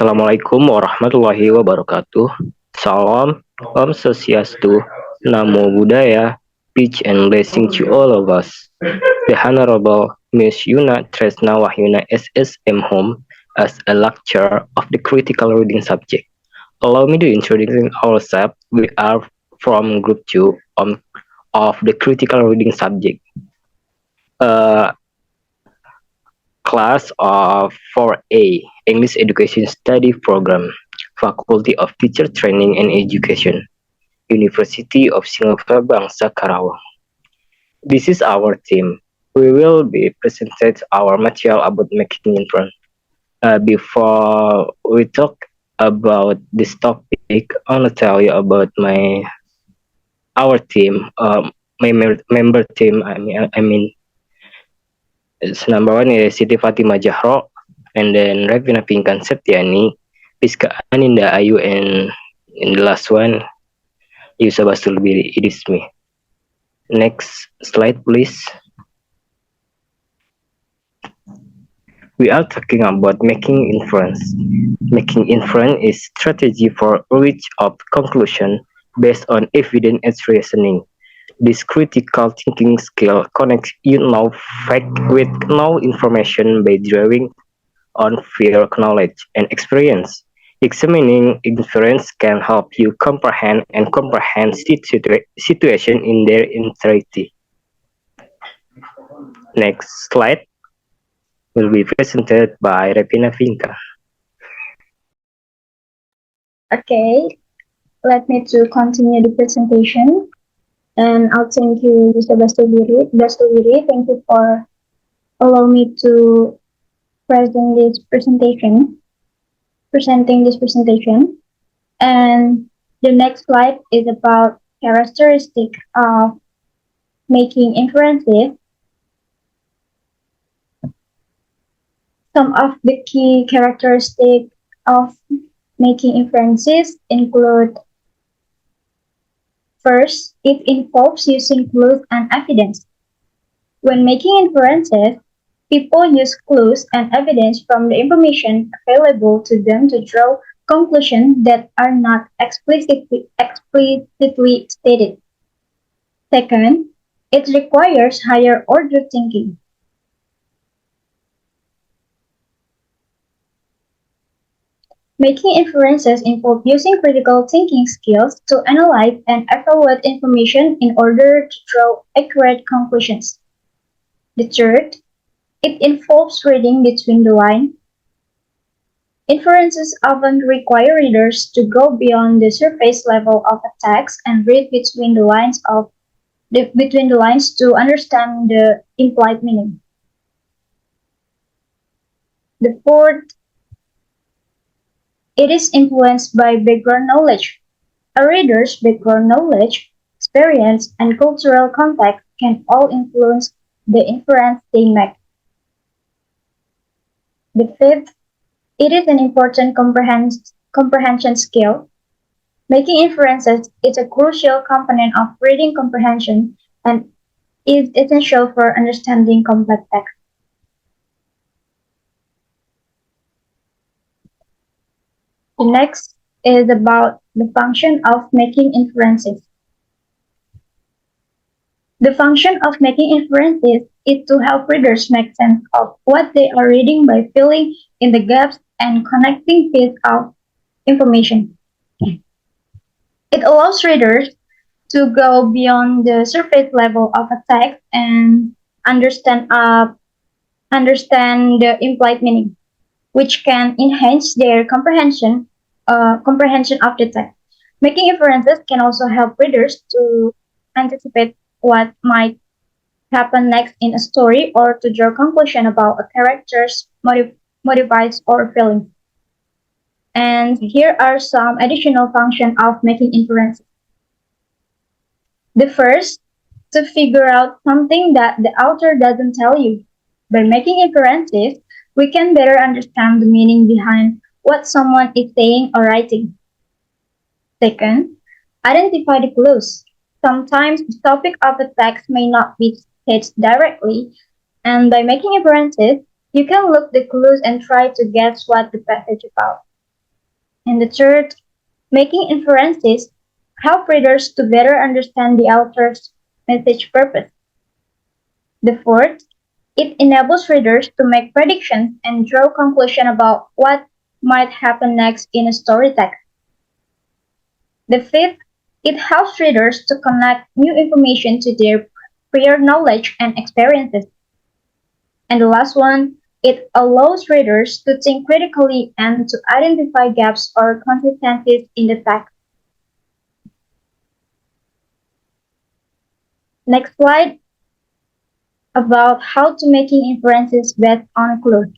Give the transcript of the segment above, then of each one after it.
Assalamualaikum warahmatullahi wabarakatuh. Salam, Om Swastiastu, Namo Buddhaya, peace and blessing to all of us. The Honorable Miss Yuna Tresna Wahyuna SSM Home as a lecturer of the critical reading subject. Allow me to introduce ourselves. We are from Group 2 of the critical reading subject. Uh, Class of 4A English Education Study Program, Faculty of Teacher Training and Education, University of Singapore Bangsa Karawang. This is our team. We will be presented our material about making inference. Before we talk about this topic, I want to tell you about our team, member team. I mean, it's number one is Siti Fatima Jahro, and then Revina Pinkan Septiani, Piska Aninda Ayu, and in the last one, Yusa Bastulbiri. It is me. Next slide, please. We are talking about making inference. Making inference is strategy for reach of conclusion based on evidence reasoning. This critical thinking skill connects you know fact with know information by drawing on prior knowledge and experience. Examining inference can help you comprehend situation in their entirety. Next slide will be presented by Revina Vinka. Okay, let me to continue the presentation. And I'll thank you, Mr. Bastulbiri. Thank you for allowing me to present this presentation. And the next slide is about characteristic of making inferences. Some of the key characteristics of making inferences include: first, it involves using clues and evidence. When making inferences, people use clues and evidence from the information available to them to draw conclusions that are not explicitly stated. Second, it requires higher order thinking. Making inferences involve using critical thinking skills to analyze and evaluate information in order to draw accurate conclusions. The third, it involves reading between the lines. Inferences often require readers to go beyond the surface level of a text and read between the lines to understand the implied meaning. The fourth, it is influenced by background knowledge. A reader's background knowledge, experience, and cultural context can all influence the inference they make. The fifth, it is an important comprehension skill. Making inferences is a crucial component of reading comprehension and is essential for understanding complex text. The next is about the function of making inferences. The function of making inferences is to help readers make sense of what they are reading by filling in the gaps and connecting pieces of information. It allows readers to go beyond the surface level of a text and understand the implied meaning, which can enhance their comprehension of the text. Making inferences can also help readers to anticipate what might happen next in a story or to draw conclusion about a character's motives or feelings. And here are some additional functions of making inferences. The first, to figure out something that the author doesn't tell you. By making inferences, we can better understand the meaning behind what someone is saying or writing. Second, identify the clues. Sometimes the topic of the text may not be stated directly, and by making inferences, you can look the clues and try to guess what the passage is about. And the third, making inferences help readers to better understand the author's message purpose. The fourth, it enables readers to make predictions and draw conclusions about what might happen next in a story text. The fifth, it helps readers to connect new information to their prior knowledge and experiences. And the last one, it allows readers to think critically and to identify gaps or consistencies in the text. Next slide about how to making inferences based on clues.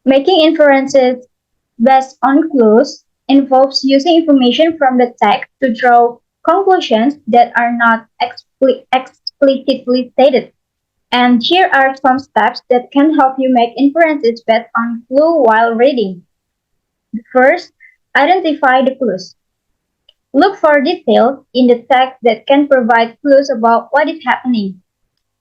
Making inferences based on clues involves using information from the text to draw conclusions that are not explicitly stated. And here are some steps that can help you make inferences based on clue while reading. First, identify the clues. Look for details in the text that can provide clues about what is happening.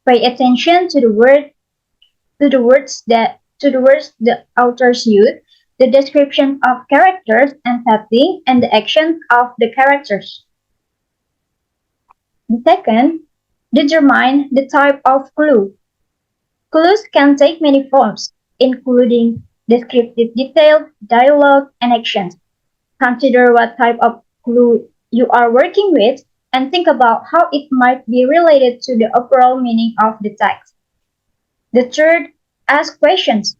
Pay attention to the words the authors use, the description of characters and setting, and the actions of the characters. The second, determine the type of clue. Clues can take many forms, including descriptive details, dialogue, and actions. Consider what type of clue you are working with and think about how it might be related to the overall meaning of the text. The third, ask questions.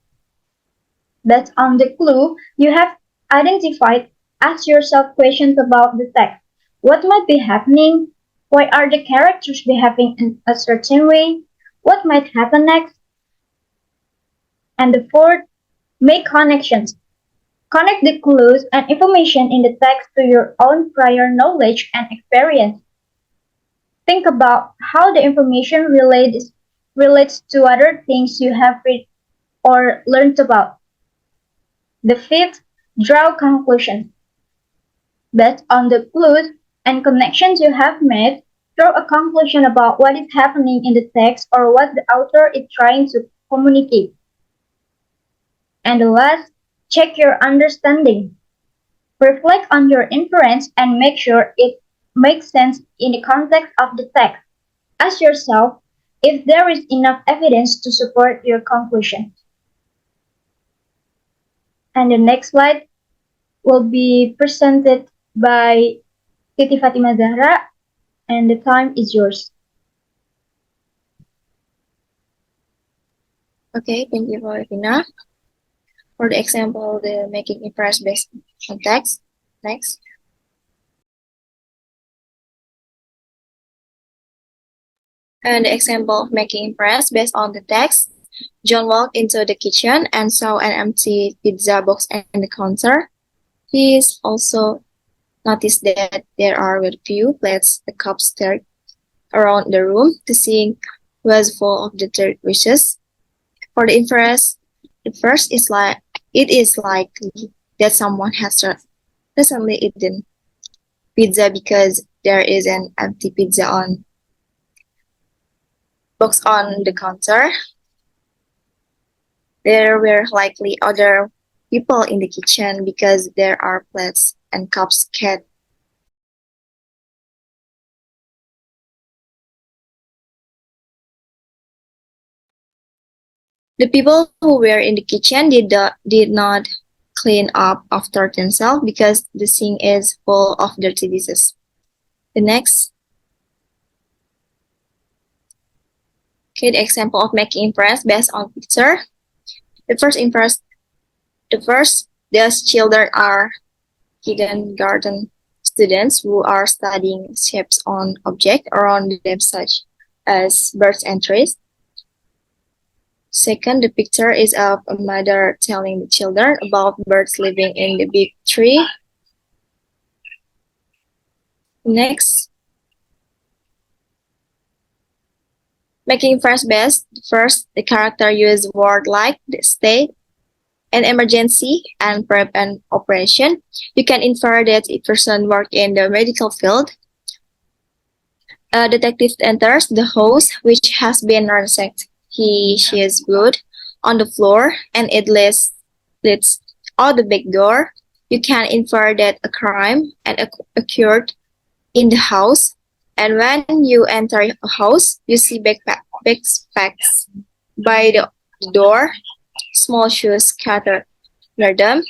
Based on the clue you have identified, ask yourself questions about the text. What might be happening? Why are the characters behaving in a certain way? What might happen next? And the fourth, make connections. Connect the clues and information in the text to your own prior knowledge and experience. Think about how the information relates to other things you have read or learned about. The fifth, draw conclusions. Based on the clues and connections you have made, draw a conclusion about what is happening in the text or what the author is trying to communicate. And the last, check your understanding. Reflect on your inference and make sure it makes sense in the context of the text. Ask yourself if there is enough evidence to support your conclusion. And the next slide will be presented by Siti Fatima Zahra, and the time is yours. Okay, thank you for Evina. For the example, the making inference based on text. Next. And the example of making inference based on the text. John walked into the kitchen and saw an empty pizza box on the counter. He also noticed that there are very few plates. The cups stared around the room. The sink was full of the third wishes. For the inference, the first is like it is likely that someone has recently eaten pizza because there is an empty pizza box on the counter. There were likely other people in the kitchen because there are plates and cups scattered. The people who were in the kitchen did not clean up after themselves because the sink is full of dirty dishes. The next. Okay, the example of making inference based on picture. The first inference, these children are kindergarten students who are studying shapes on objects around them such as birds and trees. Second, the picture is of a mother telling the children about birds living in the big tree. Next, making inference based. First, the character use words like the state, an emergency, and prep and operation. You can infer that a person worked in the medical field. A detective enters the house, which has been ransacked. She is good on the floor, and it leads out the back door, you can infer that a crime had occurred in the house. And when you enter a house, you see backpacks by the door, small shoes scattered near them.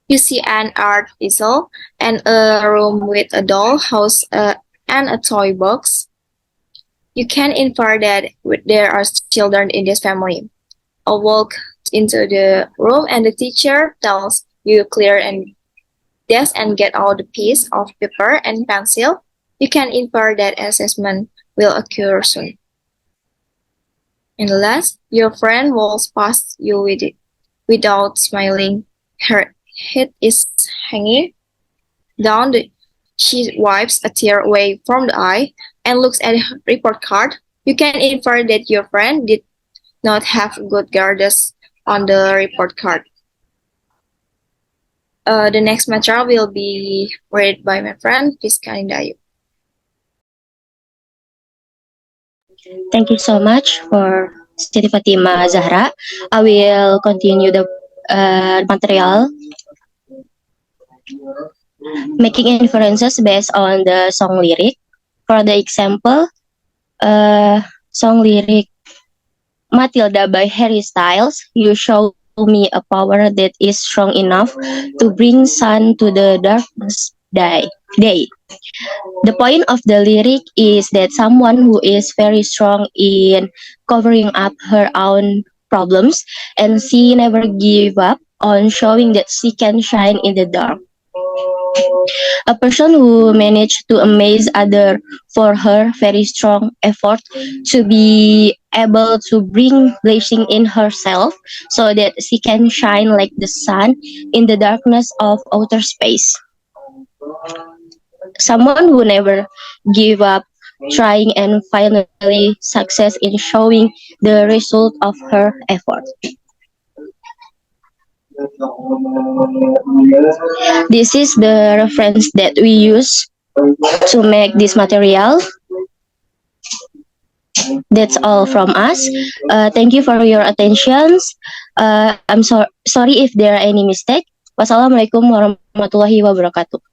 You see an art easel and a room with a doll house and a toy box. You can infer that there are children in this family. I walk into the room and the teacher tells you clear and desk and get out the piece of paper and pencil. You can infer that assessment will occur soon. And last, your friend walks past you without smiling. Her head is hanging down. She wipes a tear away from the eye and looks at her report card. You can infer that your friend did not have good grades on the report card. The next material will be read by my friend Rizka Indayu. Thank you so much for Siti Fatima Zahra. I will continue the material. Making inferences based on the song lyric. For the example, song lyric Matilda by Harry Styles. You show me a power that is strong enough to bring sun to the darkness day. The point of the lyric is that someone who is very strong in covering up her own problems and she never give up on showing that she can shine in the dark. A person who managed to amaze others for her very strong effort to be able to bring blessing in herself so that she can shine like the sun in the darkness of outer space. Someone who never give up trying and finally success in showing the result of her effort. This is the reference that we use to make this material. That's all from us. Thank you for your attentions. I'm sorry if there are any mistake. Wassalamualaikum warahmatullahi wabarakatuh.